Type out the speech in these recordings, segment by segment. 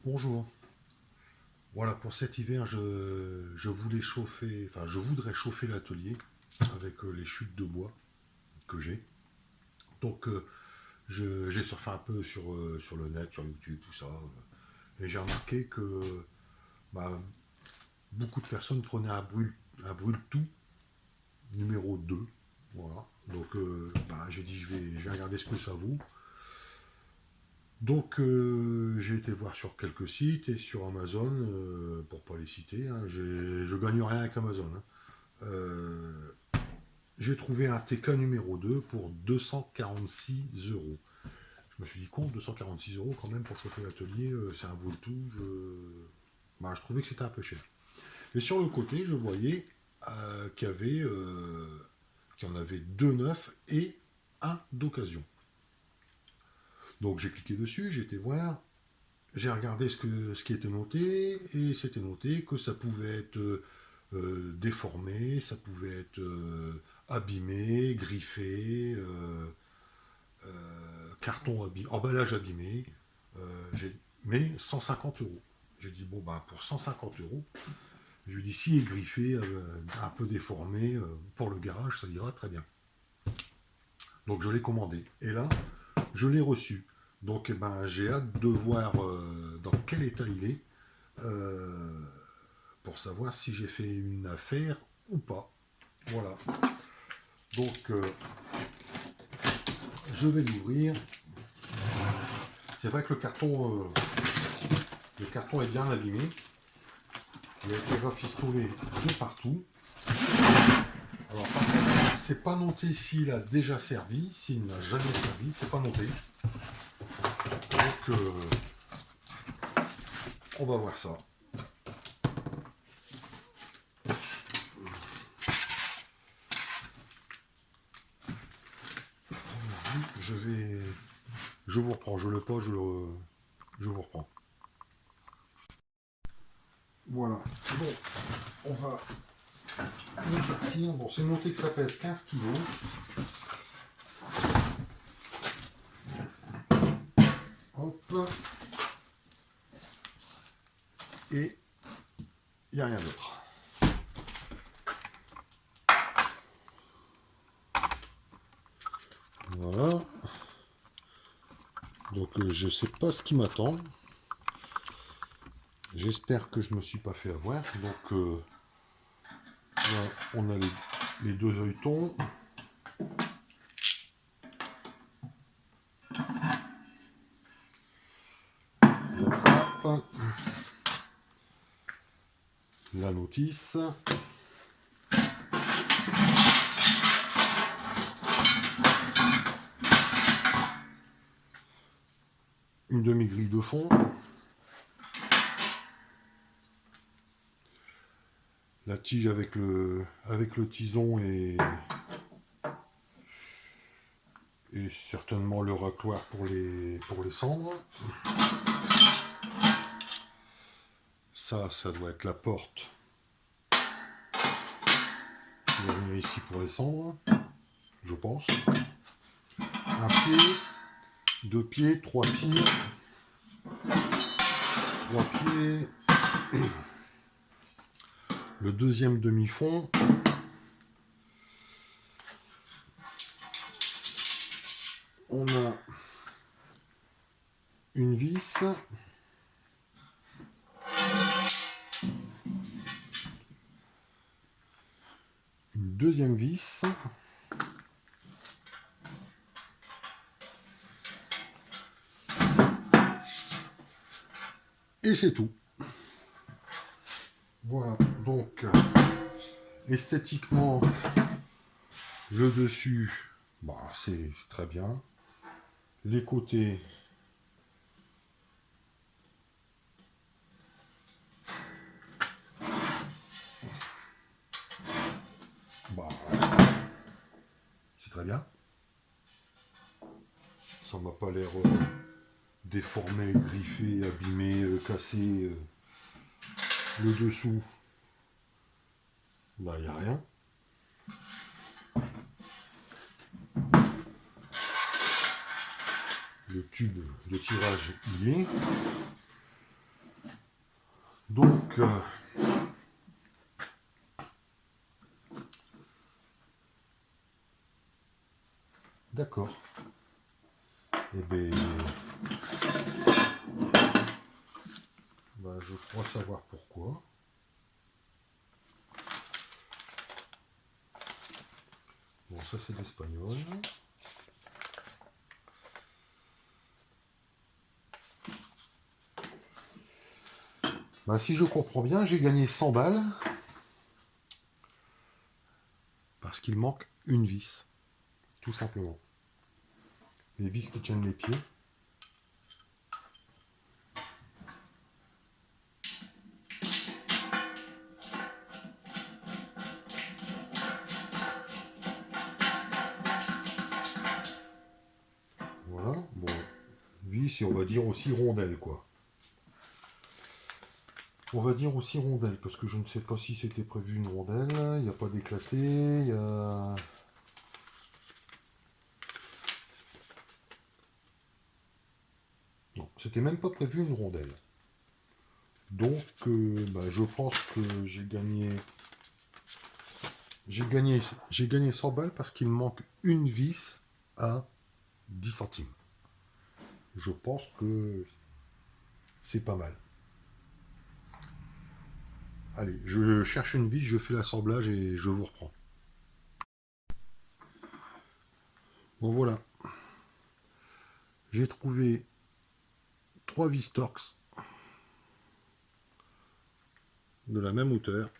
Bonjour. Voilà, pour cet hiver, je voulais chauffer, enfin, je voudrais chauffer l'atelier avec les chutes de bois que j'ai. Donc, j'ai surfé un peu sur le net, sur YouTube, tout ça, et j'ai remarqué que bah, beaucoup de personnes prenaient un brûle-tout numéro 2. Voilà. Donc, j'ai dit, je vais regarder ce que ça vaut. Donc, j'ai été voir sur quelques sites et sur Amazon, pour pas les citer, hein, je gagne rien avec Amazon, hein. Euh, j'ai trouvé un TK numéro 2 pour 246 euros. Je me suis dit, con, 246 euros quand même pour chauffer l'atelier, c'est un vaut le tout. Je trouvais que c'était un peu cher. Et sur le côté, je voyais qu'il y en avait deux neufs et un d'occasion. Donc j'ai cliqué dessus, j'ai été voir, j'ai regardé ce qui était noté, et c'était noté que ça pouvait être déformé, ça pouvait être abîmé, griffé, carton abîmé, emballage abîmé, mais 150 euros. J'ai dit, bon, ben, pour 150 euros, je lui dis, s'il est griffé, un peu déformé, pour le garage, ça ira très bien. Donc je l'ai commandé. Et là, je l'ai reçu. Donc j'ai hâte de voir dans quel état il est, euh, pour savoir si j'ai fait une affaire ou pas. Voilà. Donc je vais l'ouvrir. C'est vrai que le carton est bien abîmé. Il a été rafistolé de partout. Alors, c'est pas noté s'il a déjà servi, s'il n'a jamais servi, c'est pas noté. Donc, on va voir ça. Je vous reprends, je le pose, je vous reprends. Voilà. Bon, on va partir. Bon, c'est noté que ça pèse 15 kilos. Hop. Et il n'y a rien d'autre. Voilà. Donc je sais pas ce qui m'attend. J'espère que je me suis pas fait avoir. Donc là, on a les deux œilletons. Hop. La notice. Une demi-grille de fond. La tige avec le tison et certainement le racloir pour les cendres. Ça doit être la porte qui va venir ici pour les cendres, je pense. Un pied, deux pieds, trois pieds, le deuxième demi-fond. On a une vis, une deuxième vis, et c'est tout. Voilà, donc esthétiquement, le dessus, c'est très bien. Les côtés, c'est très bien. Ça m'a pas l'air déformé, griffé, abîmé, cassé. Le dessous, il n'y a rien. Le tube de tirage, il y est. d'accord. Eh bien, je crois savoir pourquoi. Bon, ça c'est l'espagnol. Si je comprends bien, j'ai gagné 100 balles parce qu'il manque une vis, tout simplement. Les vis qui tiennent les pieds. Voilà, bon, vis et on va dire aussi rondelle, quoi. On va dire aussi rondelle, parce que je ne sais pas si c'était prévu une rondelle, il n'y a pas d'éclaté, il y a... Non, c'était même pas prévu une rondelle. Donc, je pense que j'ai gagné 100 balles parce qu'il manque une vis à 10 centimes. Je pense que c'est pas mal. Allez, je cherche une vis, je fais l'assemblage et je vous reprends. Bon voilà. J'ai trouvé 3 vis Torx de la même hauteur.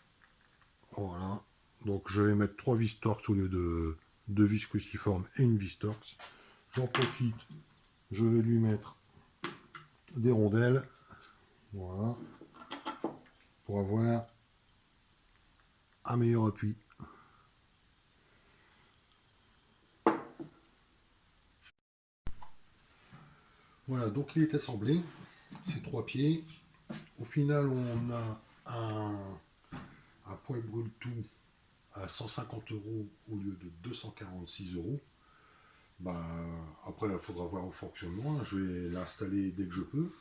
Voilà. Donc je vais mettre 3 vis Torx au lieu de 2 vis cruciformes et une vis Torx. J'en profite, je vais lui mettre des rondelles. Voilà. Pour avoir un meilleur appui. Voilà, donc il est assemblé, ces 3 pieds. Au final, on a un poêle brûle tout à 150 € au lieu de 246 €. Après, il faudra voir au fonctionnement. Je vais l'installer dès que je peux.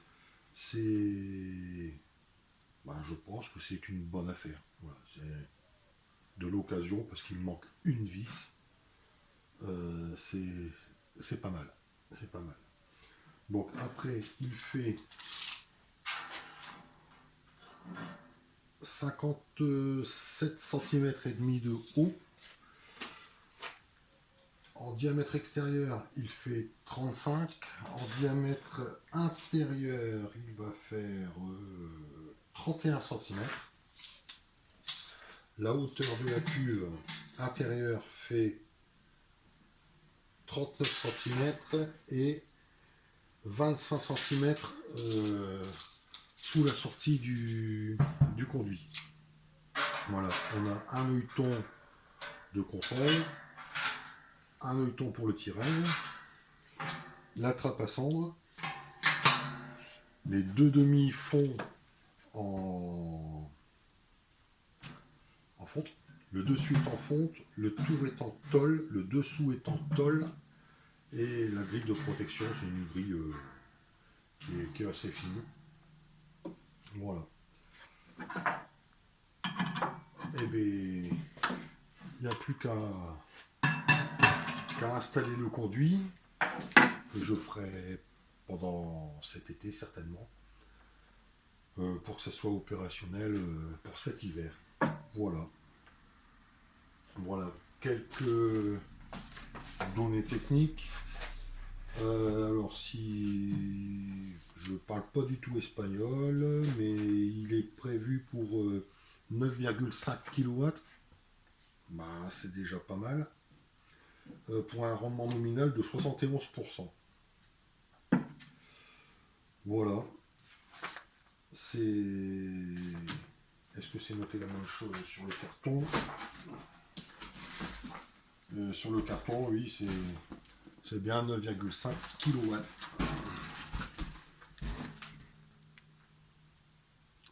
Je pense que c'est une bonne affaire. Voilà, c'est de l'occasion parce qu'il manque une vis. C'est pas mal. C'est pas mal. Donc après, il fait 57 cm et demi de haut. En diamètre extérieur, il fait 35. En diamètre intérieur, il va faire 31 cm. La hauteur de la cuve intérieure fait 39 cm et 25 cm sous la sortie du conduit. Voilà, on a un œilleton de contrôle, un œilleton pour le tirage, la trappe à cendre, les deux demi-fonds en fonte, le dessus est en fonte, le tour est en tôle, le dessous est en tôle, et la grille de protection, c'est une grille qui est assez fine. Voilà. Et bien, il n'y a plus qu'à installer le conduit, que je ferai pendant cet été certainement, pour que ça soit opérationnel pour cet hiver. Voilà. Voilà quelques données techniques. Alors si je parle pas du tout espagnol, mais il est prévu pour 9,5 kW. C'est déjà pas mal. Pour un rendement nominal de 71%. Voilà. Est-ce que c'est noté la même chose sur le carton? Sur le carton, oui, c'est bien 9,5 kW.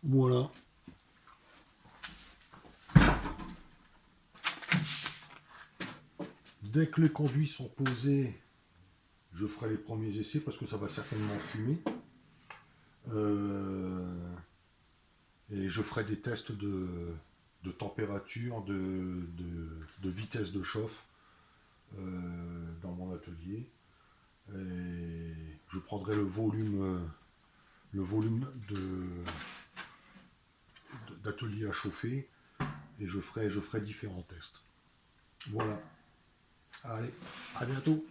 Voilà. Dès que les conduits sont posés, je ferai les premiers essais parce que ça va certainement fumer. Et je ferai des tests de température, de vitesse de chauffe dans mon atelier. Et je prendrai le volume d'atelier à chauffer et je ferai différents tests. Voilà. Allez, à bientôt.